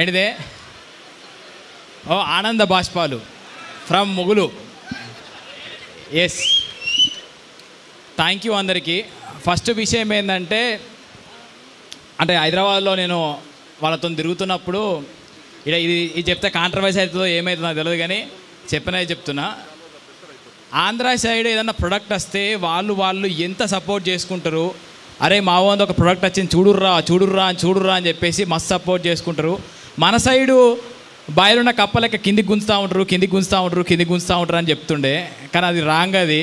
ఏంటిదే ఓ ఆనంద బాష్పాలు ఫ్రమ్ ముగులు. ఎస్, థ్యాంక్ యూ అందరికీ. ఫస్ట్ విషయం ఏంటంటే, అంటే హైదరాబాద్లో నేను వాళ్ళతో తిరుగుతున్నప్పుడు ఇది చెప్తే కాంట్రవర్సీ అవుతుందో ఏమవుతుందో నాకు తెలియదు, కానీ చెప్పినది చెప్తున్నా. ఆంధ్ర సైడ్ ఏదన్నా ప్రొడక్ట్ వస్తే వాళ్ళు ఎంత సపోర్ట్ చేసుకుంటారు. అరే మా వంద ఒక ప్రొడక్ట్ వచ్చింది చూడుర్రా అని చెప్పేసి మస్తు సపోర్ట్ చేసుకుంటారు. మన సైడు బాయిలున్న కప్పలెక్క కిందికి గుంజుతూ ఉంటారు అని చెప్తుండే, కానీ అది రాంగ్. అది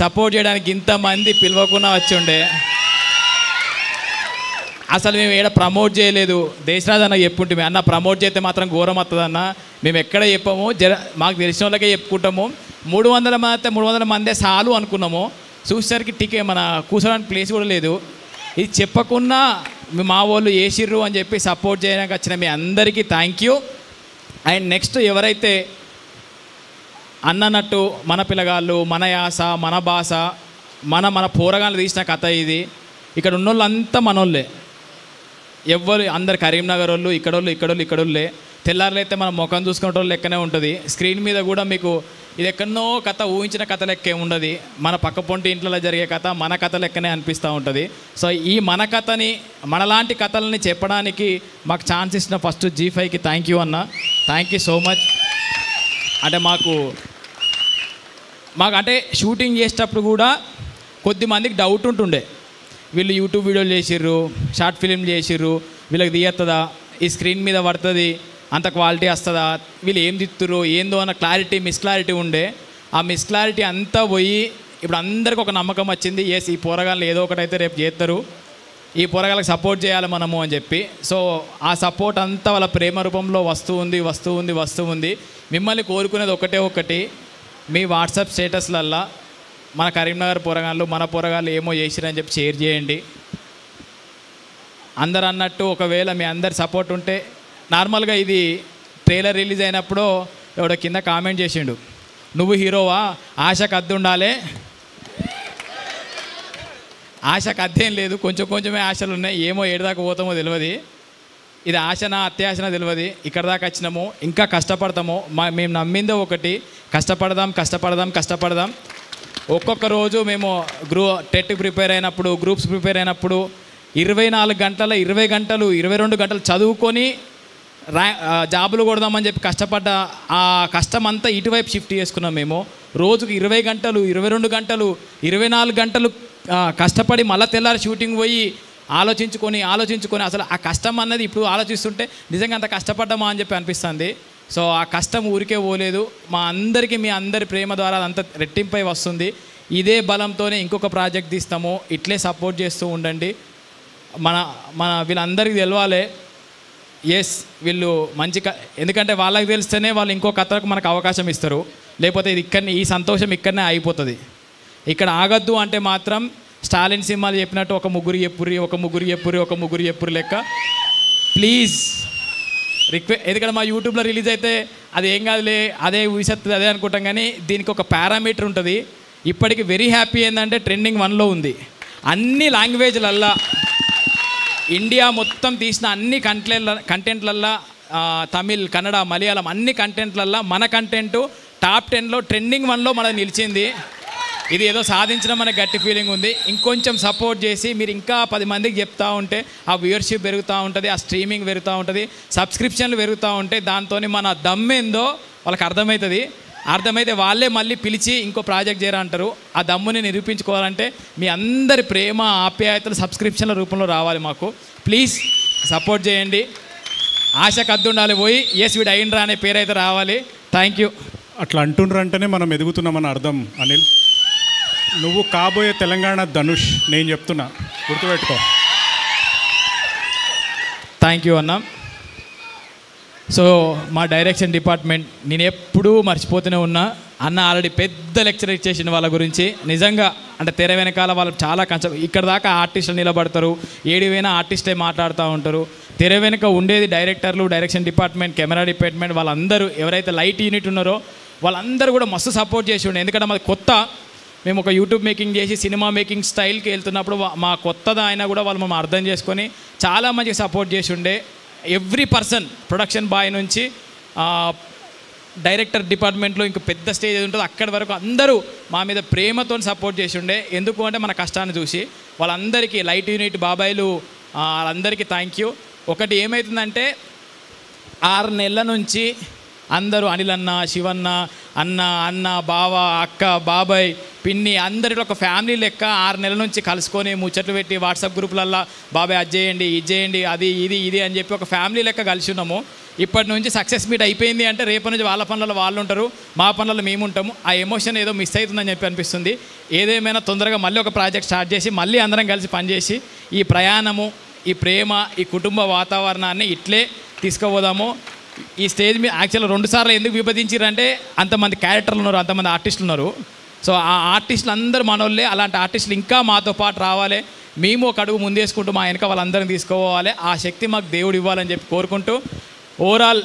సపోర్ట్ చేయడానికి ఇంతమంది పిలవకుండా వచ్చి ఉండే. అసలు మేము ఏడ ప్రమోట్ చేయలేదు. దేశరాజ్ అన్న చెప్పుంటే అన్న ప్రమోట్ చేస్తే మాత్రం ఘోరం వస్తుందన్న, మేము ఎక్కడ చెప్పాము, మాకు తెలిసిన వాళ్ళకే చెప్పుకుంటాము. 300 మందే చాలు అనుకున్నాము. చూసేసరికి మన కూర్చోడానికి ప్లేస్ కూడా లేదు. ఇది చెప్పకుండా మా వాళ్ళు వేసిర్రు అని చెప్పి సపోర్ట్ చేయడానికి వచ్చిన మీ అందరికీ థ్యాంక్ యూ. అండ్ నెక్స్ట్ ఎవరైతే అన్నట్టు మన పిల్లగాళ్ళు, మన యాస, మన భాష, మన పోరగాళ్ళు తీసిన కథ ఇది. ఇక్కడ ఉన్నోళ్ళంతా మనోళ్ళే, ఎవ్వరు అందరు కరీంనగర్ వాళ్ళు, ఇక్కడోళ్ళే. తెల్లారులైతే మనం ముఖం చూసుకునే వాళ్ళు లెక్కనే ఉంటుంది. స్క్రీన్ మీద కూడా మీకు ఇది ఎక్కడనో కథ, ఊహించిన కథ లెక్కే ఉండదు. మన పక్క పొంటి ఇంట్లో జరిగే కథ మన కథ లెక్కనే అనిపిస్తూ ఉంటుంది. సో ఈ మన కథని, మనలాంటి కథలని చెప్పడానికి మాకు ఛాన్స్ ఇచ్చిన ఫస్ట్ G5కి థ్యాంక్ యూ అన్న, థ్యాంక్ యూ సో మచ్. అంటే మాకు అంటే షూటింగ్ చేసేటప్పుడు కూడా కొద్దిమందికి డౌట్ ఉంటుండే, వీళ్ళు యూట్యూబ్ వీడియోలు చేసిర్రు, షార్ట్ ఫిలిం చేసిర్రు, వీళ్ళకి తీయత్తదా, ఈ స్క్రీన్ మీద పడుతుంది, అంత క్వాలిటీ వస్తుందా, వీళ్ళు ఏం తిత్తురు ఏందో అన్న మిస్క్లారిటీ ఉండే. ఆ మిస్క్లారిటీ అంతా పోయి ఇప్పుడు అందరికీ ఒక నమ్మకం వచ్చింది. ఎస్, ఈ పోరగాళ్ళు ఏదో ఒకటైతే రేపు చేస్తారు, ఈ పోరగాళ్ళకి సపోర్ట్ చేయాలి మనము అని చెప్పి. సో ఆ సపోర్ట్ అంతా వాళ్ళ ప్రేమ రూపంలో వస్తూ ఉంది. మిమ్మల్ని కోరుకునేది ఒకటి, మీ వాట్సాప్ స్టేటస్లల్లా మన కరీంనగర్ పోరగాళ్ళు, మన పోరగాళ్ళు ఏమో చేసిరని చెప్పి షేర్ చేయండి. అందరు అన్నట్టు ఒకవేళ మీ అందరి సపోర్ట్ ఉంటే, నార్మల్గా ఇది ట్రైలర్ రిలీజ్ అయినప్పుడు ఎవడో కింద కామెంట్ చేసిండు, నువ్వు హీరోవా, ఆశకు అద్దె ఉండాలి. ఆశకు అద్దెం లేదు, కొంచెమే ఆశలు ఉన్నాయి. ఏమో ఏడుదాకా పోతామో తెలియదు. ఇది ఆశనా అత్యాశనా తెలియదు. ఇక్కడ దాకా వచ్చినాము, ఇంకా కష్టపడతాము. మేము నమ్మిందో ఒకటి, కష్టపడదాం. ఒక్కొక్క రోజు మేము టెట్ ప్రిపేర్ అయినప్పుడు, గ్రూప్స్ ప్రిపేర్ అయినప్పుడు 24 గంటల 20 గంటలు 22 గంటలు చదువుకొని జాబులు కొడదామని చెప్పి కష్టపడ్డ ఆ కష్టం అంతా ఇటువైపు షిఫ్ట్ చేసుకున్నాం. మేము రోజుకు 20 గంటలు 22 గంటలు 24 గంటలు కష్టపడి మళ్ళీ తెల్లారి షూటింగ్ పోయి ఆలోచించుకొని అసలు ఆ కష్టం అన్నది ఇప్పుడు ఆలోచిస్తుంటే నిజంగా అంత కష్టపడ్డామా అని చెప్పి అనిపిస్తుంది. సో ఆ కష్టం ఊరికే పోలేదు. మా అందరికీ మీ అందరి ప్రేమ ద్వారా అదంతా రెట్టింపై వస్తుంది. ఇదే బలంతోనే ఇంకొక ప్రాజెక్ట్ తీస్తాము. ఇట్లే సపోర్ట్ చేస్తూ ఉండండి. మన వీళ్ళందరికీ తెలవాలి, ఎస్ వీళ్ళు మంచి ఎందుకంటే వాళ్ళకి తెలిస్తేనే వాళ్ళు ఇంకో కథకు మనకు అవకాశం ఇస్తారు. లేకపోతే ఇది ఈ సంతోషం ఇక్కడనే అయిపోతుంది. ఇక్కడ ఆగద్దు అంటే మాత్రం స్టాలిన్ సినిమాలు చెప్పినట్టు ఒక ముగ్గురు చెప్పురి లెక్క ప్లీజ్ రిక్వెస్ట్. ఎందుకంటే మా యూట్యూబ్లో రిలీజ్ అయితే అది ఏం కాదులే, అదే ఊసెత్తుంది అదే అనుకుంటాం, కానీ దీనికి ఒక పారామీటర్ ఉంటుంది. ఇప్పటికి వెరీ హ్యాపీ ఏంటంటే ట్రెండింగ్ 1లో ఉంది. అన్ని లాంగ్వేజ్లల్లా, ఇండియా మొత్తం తీసిన అన్ని కంటెంట్లల్లా, తమిళ్, కన్నడ, మలయాళం అన్ని కంటెంట్లల్లా మన కంటెంట్ టాప్ 10లో ట్రెండింగ్ 1లో మనకు నిలిచింది. ఇది ఏదో సాధించడం మనకు గట్టి ఫీలింగ్ ఉంది. ఇంకొంచెం సపోర్ట్ చేసి మీరు ఇంకా 10 మందికి చెప్తూ ఉంటే ఆ వ్యూవర్షిప్ పెరుగుతూ ఉంటుంది, ఆ స్ట్రీమింగ్ పెరుగుతూ ఉంటుంది, సబ్స్క్రిప్షన్లు పెరుగుతూ ఉంటాయి. దాంతో మన దమ్మేందో వాళ్ళకి అర్థమైతే వాళ్ళే మళ్ళీ పిలిచి ఇంకో ప్రాజెక్ట్ చేయరా అంటారు. ఆ దమ్ముని నిరూపించుకోవాలంటే మీ అందరి ప్రేమ ఆప్యాయతలు సబ్స్క్రిప్షన్ల రూపంలో రావాలి. మాకు ప్లీజ్ సపోర్ట్ చేయండి. ఆశకు అద్దు ఉండాలి, పోయి ఎస్ వీడు అయిండ్రా అనే పేరు అయితే రావాలి. Thank you. అట్లా అంటుండ్రంటేనే మనం ఎదుగుతున్నామని అర్థం. అనిల్, నువ్వు కాబోయే తెలంగాణ ధనుష్, నేను చెప్తున్నా, గుర్తుపెట్టుకో. థ్యాంక్ యూ అన్న. సో మా డైరెక్షన్ డిపార్ట్మెంట్ నేను ఎప్పుడూ మర్చిపోతూనే ఉన్నా. అన్న ఆల్రెడీ పెద్ద లెక్చర్ ఇచ్చేసిన వాళ్ళ గురించి. నిజంగా అంటే తెర వెనకాల వాళ్ళు చాలా కష్టం. ఇక్కడ దాకా ఆర్టిస్టులు నిలబడతారు, ఏడివైనా ఆర్టిస్టే మాట్లాడుతూ ఉంటారు. తెర వెనుక ఉండేది డైరెక్టర్లు, డైరెక్షన్ డిపార్ట్మెంట్, కెమెరా డిపార్ట్మెంట్, వాళ్ళందరూ ఎవరైతే లైట్ యూనిట్ ఉన్నారో వాళ్ళందరూ కూడా మస్తు సపోర్ట్ చేసి ఉండే. ఎందుకంటే మాది కొత్త, మేము ఒక యూట్యూబ్ మేకింగ్ చేసి సినిమా మేకింగ్ స్టైల్కి వెళ్తున్నప్పుడు మా కొత్తదా అయినా కూడా వాళ్ళు మేము అర్థం చేసుకొని చాలా మంచిగా సపోర్ట్ చేసి ఉండే. ఎవ్రీ పర్సన్ ప్రొడక్షన్ బాయ్ నుంచి డైరెక్టర్ డిపార్ట్మెంట్లో ఇంకా పెద్ద స్టేజ్ ఏది ఉంటుందో అక్కడి వరకు అందరూ మా మీద ప్రేమతో సపోర్ట్ చేసి ఉండే. ఎందుకు అంటే మన కష్టాన్ని చూసి వాళ్ళందరికీ లైట్ యూనిట్ బాబాయిలు వాళ్ళందరికీ థ్యాంక్ యూ. ఒకటి ఏమవుతుందంటే 6 నెలల నుంచి అందరూ అనిల్ అన్న, శివన్న, అన్న, బావ, అక్క, బాబాయ్, పిన్ని అందరిలో ఒక ఫ్యామిలీ లెక్క 6 నెలల నుంచి కలుసుకొని ముచ్చట్లు పెట్టి వాట్సాప్ గ్రూపులల్లో బాబాయ్ అది చేయండి, ఇది చేయండి, అది ఇది అని చెప్పి ఒక ఫ్యామిలీ లెక్క కలిసి ఉన్నాము. ఇప్పటి నుంచి సక్సెస్ మీట్ అయిపోయింది అంటే రేపటి నుంచి వాళ్ళ పనులలో వాళ్ళు ఉంటారు, మా పనులలో మేము ఉంటాము. ఆ ఎమోషన్ ఏదో మిస్ అవుతుందని చెప్పి అనిపిస్తుంది. ఏదేమైనా తొందరగా మళ్ళీ ఒక ప్రాజెక్ట్ స్టార్ట్ చేసి మళ్ళీ అందరం కలిసి పనిచేసి ఈ ప్రయాణము, ఈ ప్రేమ, ఈ కుటుంబ వాతావరణాన్ని ఇట్లే తీసుకుపోదాము. ఈ స్టేజ్ మీద యాక్చువల్గా 2 సార్లు ఎందుకు విభజించారంటే అంతమంది క్యారెక్టర్లు ఉన్నారు, అంతమంది ఆర్టిస్టులు ఉన్నారు. సో ఆ ఆర్టిస్టులు అందరూ మనోళ్ళే. అలాంటి ఆర్టిస్టులు ఇంకా మాతో పాటు రావాలి, మేము ఒక అడుగు ముందేసుకుంటూ మా వెనక వాళ్ళందరినీ తీసుకోవాలి. ఆ శక్తి మాకు దేవుడు ఇవ్వాలని చెప్పి కోరుకుంటూ ఓవరాల్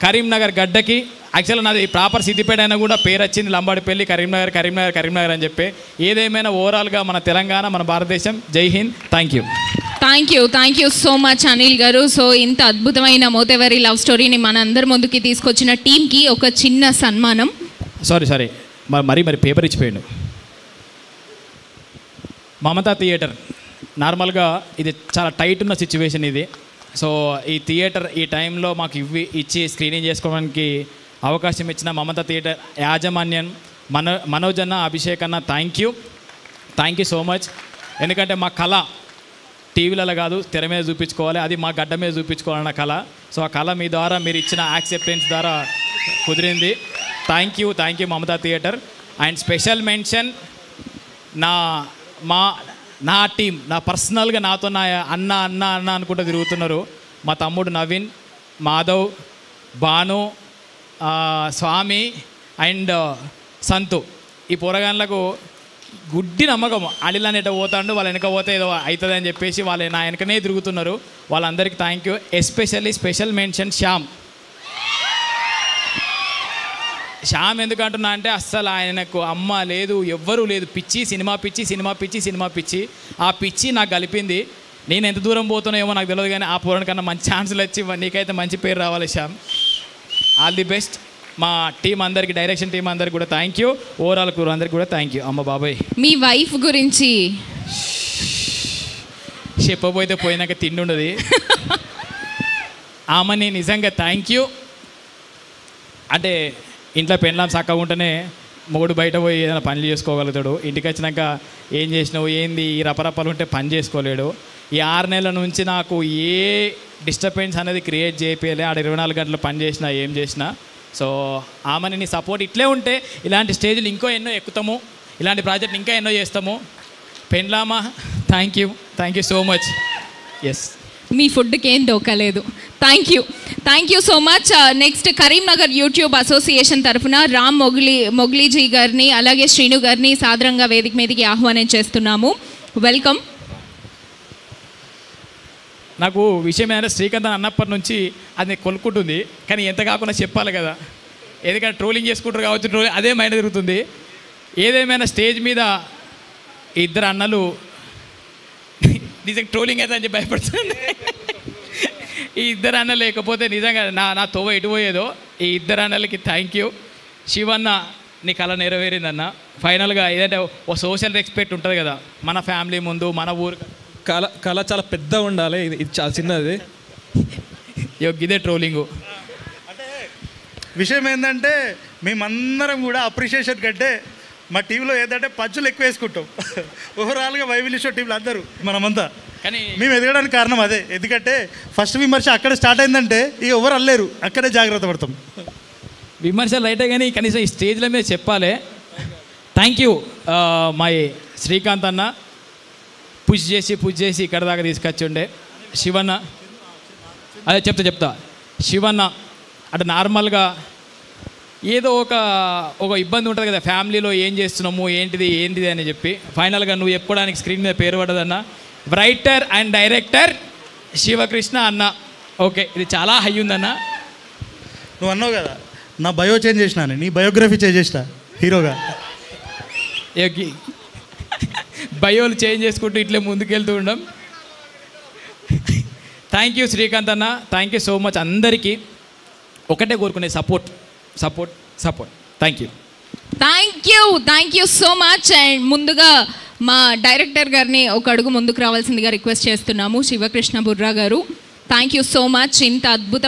కరీంనగర్ గడ్డకి యాక్చువల్గా నాది ప్రాపర్ సిద్దిపేట అయినా కూడా పేరు వచ్చింది లంబాడిపల్లి, కరీంనగర్ అని చెప్పి. ఏదేమైనా ఓవరాల్గా మన తెలంగాణ, మన భారతదేశం. జై Hind. Thank you so much Anil గారు. సో ఇంత అద్భుతమైన మోతేవరి లవ్ స్టోరీని మన అందరి ముందుకి తీసుకొచ్చిన టీంకి ఒక చిన్న సన్మానం. సారీ మరి పేపర్ ఇచ్చిపోయాడు. మమతా థియేటర్ నార్మల్గా ఇది చాలా టైట్ ఉన్న సిచ్యువేషన్ ఇది. సో ఈ థియేటర్ ఈ టైంలో మాకు ఇచ్చి స్క్రీనింగ్ చేసుకోవడానికి అవకాశం ఇచ్చిన మమతా థియేటర్ యాజమాన్యం మనోజ్ అన్న, అభిషేక్ అన్న, థ్యాంక్ యూ సో మచ్. ఎందుకంటే మా కళ టీవీలలో కాదు, తెర మీద చూపించుకోవాలి, అది మా గడ్డ మీద చూపించుకోవాలన్న కళ. సో ఆ కళ మీ ద్వారా మీరు ఇచ్చిన యాక్సెప్టెన్స్ ద్వారా కుదిరింది. Thank you Mamata theatre. And special mention నా టీం, నా పర్సనల్గా నాతో నా అన్న అనుకుంటూ తిరుగుతున్నారు. మా తమ్ముడు నవీన్, మాధవ్, భాను, స్వామి అండ్ సంతు. ఈ పోరగాన్లకు గుడ్డి నమ్మకం. అనిల్ అనేట పోతాడు, వాళ్ళ వెనక పోతే ఏదో అవుతుంది అని చెప్పేసి వాళ్ళు నా వెనకనే తిరుగుతున్నారు. వాళ్ళందరికీ thank you. Especially special mention Shyam ఎందుకు అంటున్నా అంటే అస్సలు ఆయనకు అమ్మ లేదు, ఎవ్వరూ లేదు, సినిమా పిచ్చి. ఆ పిచ్చి నాకు కలిపింది. నేను ఎంత దూరం పోతున్నా ఏమో నాకు తెలియదు, కానీ ఆ పూర్ణ కన్నా మంచి ఛాన్సులు వచ్చి నీకైతే మంచి పేరు రావాలి శ్యామ్. All the best. మా టీం అందరికి, డైరెక్షన్ టీం అందరికి కూడా థ్యాంక్ యూ. ఓవరాల్ క్రూ అందరికి కూడా థ్యాంక్ యూ. అమ్మ బాబాయ్, మీ వైఫ్ గురించి చెప్పబోతే పోయినాక తిండి ఉండదు. ఆమెని నిజంగా థ్యాంక్ యూ. అంటే ఇంట్లో పెళ్ళాం చక్కగా ఉంటేనే మొగుడు బయట పోయి ఏదైనా పనులు చేసుకోగలుగుతాడు. ఇంటికి వచ్చినాక ఏం చేసినావు, ఏంది, ఈ రపరపలు ఉంటే పని చేసుకోలేడు. ఈ 6 నెలల నుంచి నాకు ఏ డిస్టర్బెన్స్ అనేది క్రియేట్ చేయలే. ఆడ 24 గంటలు పని చేసినా ఏం చేసినా. సో ఆమెని నీ సపోర్ట్ ఇట్లే ఉంటే ఇలాంటి స్టేజ్లు ఇంకో ఎన్నో ఎక్కుతాము, ఇలాంటి ప్రాజెక్టులు ఇంకా ఎన్నో చేస్తాము. పెండ్లామా, thank you so much. Yes, మీ ఫుడ్కి ఏం దోకలేదు. Thank you so much. Next Karimnagar YouTube association తరఫున రామ్ మొగ్లీజీ గారిని అలాగే శ్రీను గారిని సాదరంగా వేదిక మీదకి ఆహ్వానం చేస్తున్నాము. వెల్కమ్. నాకు విషయం ఏంటంటే శ్రీకాంత్ అన్నప్పటి నుంచి అది కొలుక్కుంటుంది, కానీ ఎంత కాకుండా చెప్పాలి కదా, ఎందుకంటే ట్రోలింగ్ చేసుకుంటారు కావచ్చు, అదే మైండ్ తిరుగుతుంది. ఏదేమైనా స్టేజ్ మీద 2 అన్నలు నిజంగా ట్రోలింగ్ అయితే అని చెప్పి భయపడుతుంది. ఈ 2 అన్నలు లేకపోతే నిజంగా నా తోవ ఎటు పోయేదో. ఈ 2 అన్నలకి థ్యాంక్ యూ. శివన్న, నీ కళ నెరవేరిందన్న. ఫైనల్గా ఏదంటే ఓ సోషల్ రెస్పెక్ట్ ఉంటుంది కదా, మన ఫ్యామిలీ ముందు, మన ఊరు. కళ చాలా పెద్దగా ఉండాలి, ఇది చాలా చిన్నది. ఇదే ట్రోలింగు. అంటే విషయం ఏంటంటే మేమందరం కూడా అప్రిషియేషన్ కంటే మా టీంలో ఏంటంటే పంచులు ఎక్కువ వేసుకుంటాం. ఓవరాల్గా వైవిల్య షో టీంలో అందరూ మనమంతా. కానీ మేము ఎదగడానికి కారణం అదే. ఎందుకంటే ఫస్ట్ విమర్శ అక్కడ స్టార్ట్ అయిందంటే ఇక ఎవరు అల్లేరు, అక్కడే జాగ్రత్త పడతాం. విమర్శలు రైటే కానీ కనీసం ఈ స్టేజ్ల మీద చెప్పాలి. థ్యాంక్ యూ మై శ్రీకాంత్ అన్న, పుష్ చేసి ఇక్కడ దాకా తీసుకొచ్చుండే. శివన్న, అదే చెప్తా శివన్న అంటే నార్మల్గా ఏదో ఒక ఇబ్బంది ఉంటుంది కదా ఫ్యామిలీలో, ఏం చేస్తున్నాము ఏంటిది అని చెప్పి ఫైనల్గా నువ్వు చెప్పుకోవడానికి స్క్రీన్ మీద పేరు పడదన్న. రైటర్ అండ్ డైరెక్టర్ శివకృష్ణ అన్న. ఓకే, ఇది చాలా హై ఉందన్న. నువ్వు అన్నావు కదా నా బయో చేంజ్ చేసినాను, నీ బయోగ్రఫీ చేంజ్ చేసిన హీరోగా. బయోలు చేంజ్ చేసుకుంటూ ఇట్లే ముందుకెళ్తూ ఉండం. థ్యాంక్ యూ శ్రీకాంత్ అన్న, థ్యాంక్ యూ సో మచ్. అందరికీ ఒకటే కోరుకునే support. Thank you so much. And ముందుగా మా డైరెక్టర్ గారిని ఒక అడుగు ముందుకు రావాల్సిందిగా రిక్వెస్ట్ చేస్తున్నాము, శివకృష్ణ బుర్రా గారు. Thank you so much. ఇంత అద్భుత